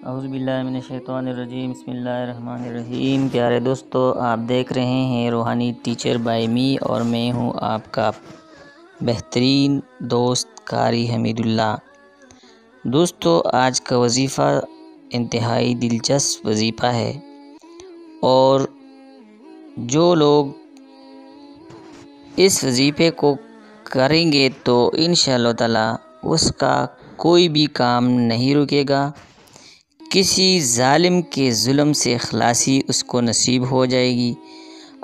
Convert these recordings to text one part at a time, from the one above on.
اعوذ باللہ من الشیطان الرجیم، بسم اللہ الرحمن الرحیم۔ پیارے دوستو، آپ دیکھ رہے ہیں روحانی ٹیچر بائی می، اور میں ہوں آپ کا بہترین دوست قاری حمید اللہ۔ دوستو، آج کا وظیفہ انتہائی دلچسپ وظیفہ ہے، اور جو لوگ اس وظیفے کو کریں گے تو انشاءاللہ تعالی اس کا کوئی بھی کام نہیں رکے گا۔ کسی ظالم کے ظلم سے خلاصی اس کو نصیب ہو جائے گی۔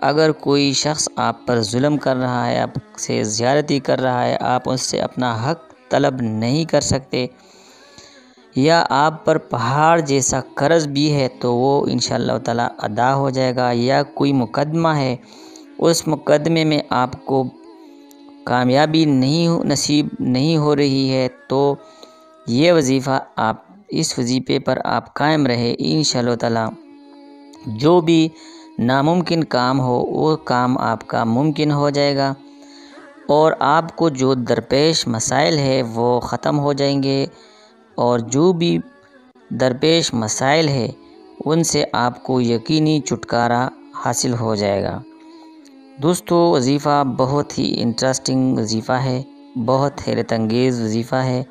اگر کوئی شخص آپ پر ظلم کر رہا ہے، آپ سے زیادتی کر رہا ہے، آپ اس سے اپنا حق طلب نہیں کر سکتے، یا آپ پر پہاڑ جیسا قرض بھی ہے تو وہ انشاءاللہ تعالی ادا ہو جائے گا، یا کوئی مقدمہ ہے، اس مقدمے میں آپ کو کامیابی نصیب نہیں ہو رہی ہے، تو یہ وظیفہ اس وظیفے پر آپ قائم رہے، انشاءاللہ تعالی جو بھی ناممکن کام ہو وہ کام آپ کا ممکن ہو جائے گا، اور آپ کو جو درپیش مسائل ہے وہ ختم ہو جائیں گے، اور جو بھی درپیش مسائل ہے ان سے آپ کو یقینی چھٹکارا حاصل ہو جائے گا۔ دوستو، وظیفہ بہت ہی انٹرسٹنگ وظیفہ ہے، بہت حیرت انگیز وظیفہ ہے۔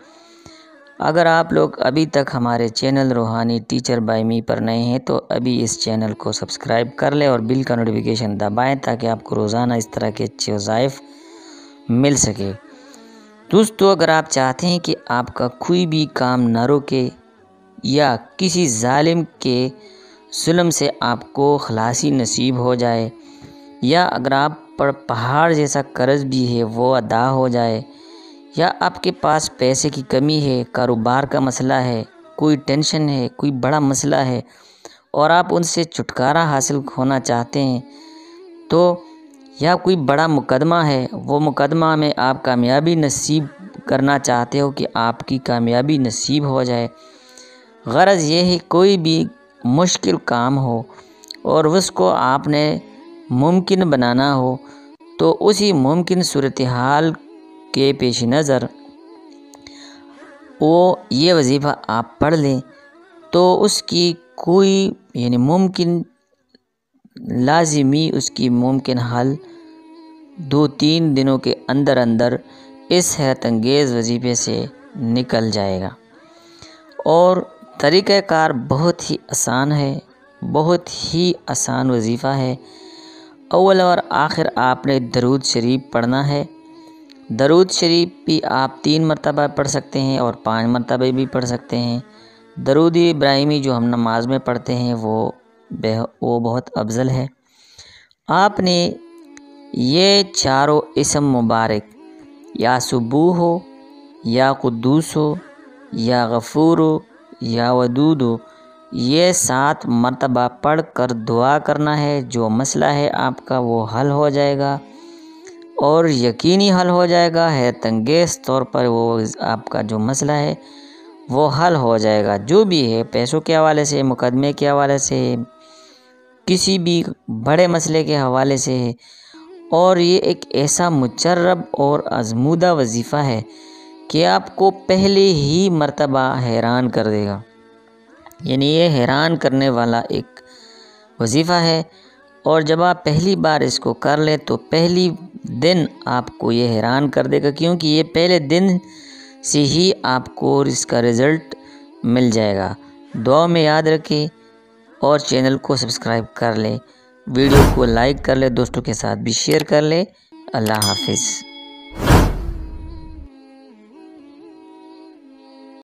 اگر آپ لوگ ابھی تک ہمارے چینل روحانی ٹیچر بائی می پر نئے ہیں تو ابھی اس چینل کو سبسکرائب کر لیں اور بیل کا نوٹیفیکیشن دبائیں، تاکہ آپ کو روزانہ اس طرح کے اچھے وظائف مل سکے۔ دوستو، اگر آپ چاہتے ہیں کہ آپ کا کوئی بھی کام نہ رکے، یا کسی ظالم کے ظلم سے آپ کو خلاصی نصیب ہو جائے، یا اگر آپ پر پہاڑ جیسا قرض بھی ہے وہ ادا ہو جائے، یا آپ کے پاس پیسے کی کمی ہے، کاروبار کا مسئلہ ہے، کوئی ٹینشن ہے، کوئی بڑا مسئلہ ہے، اور آپ ان سے چھٹکارا حاصل ہونا چاہتے ہیں، تو یا کوئی بڑا مقدمہ ہے، وہ مقدمہ میں آپ کامیابی نصیب کرنا چاہتے ہو کہ آپ کی کامیابی نصیب ہو جائے، غرض یہ ہے کوئی بھی مشکل کام ہو اور اس کو آپ نے ممکن بنانا ہو، تو اسی ممکن صورتحال کے پیش نظر یہ وظیفہ آپ پڑھ لیں، تو اس کی کوئی ممکن لازمی اس کی ممکن حل 2-3 دنوں کے اندر اس حیرت انگیز وظیفے سے نکل جائے گا۔ اور طریقہ کار بہت ہی آسان ہے، بہت ہی آسان وظیفہ ہے۔ اول اور آخر آپ نے درود شریف پڑھنا ہے۔ درود شریف بھی آپ 3 مرتبہ پڑھ سکتے ہیں اور 5 مرتبہ بھی پڑھ سکتے ہیں۔ درود ابراہیمی جو ہم نماز میں پڑھتے ہیں وہ بہت افضل ہے۔ آپ نے یہ چاروں اسم مبارک، یا سبوح ہو، یا قدوس ہو، یا غفور ہو، یا ودود ہو، یہ 7 مرتبہ پڑھ کر دعا کرنا ہے۔ جو مسئلہ ہے آپ کا وہ حل ہو جائے گا، اور یقینی حل ہو جائے گا، حیرت انگیز طور پر وہ آپ کا جو مسئلہ ہے وہ حل ہو جائے گا، جو بھی ہے، پیسوں کے حوالے سے، مقدمے کے حوالے سے، کسی بھی بڑے مسئلے کے حوالے سے ہے۔ اور یہ ایک ایسا مجرب اور آزمودہ وظیفہ ہے کہ آپ کو پہلے ہی مرتبہ حیران کر دے گا، یہ حیران کرنے والا ایک وظیفہ ہے۔ اور جب آپ پہلی بار اس کو کر لیں تو پہلی دن آپ کو یہ حیران کر دے گا، کیونکہ یہ پہلے دن سے ہی آپ کو اس کا رزلٹ مل جائے گا۔ دعا میں یاد رکھیں، اور چینل کو سبسکرائب کر لیں، ویڈیو کو لائک کر لیں، دوستوں کے ساتھ بھی شیئر کر لیں۔ اللہ حافظ۔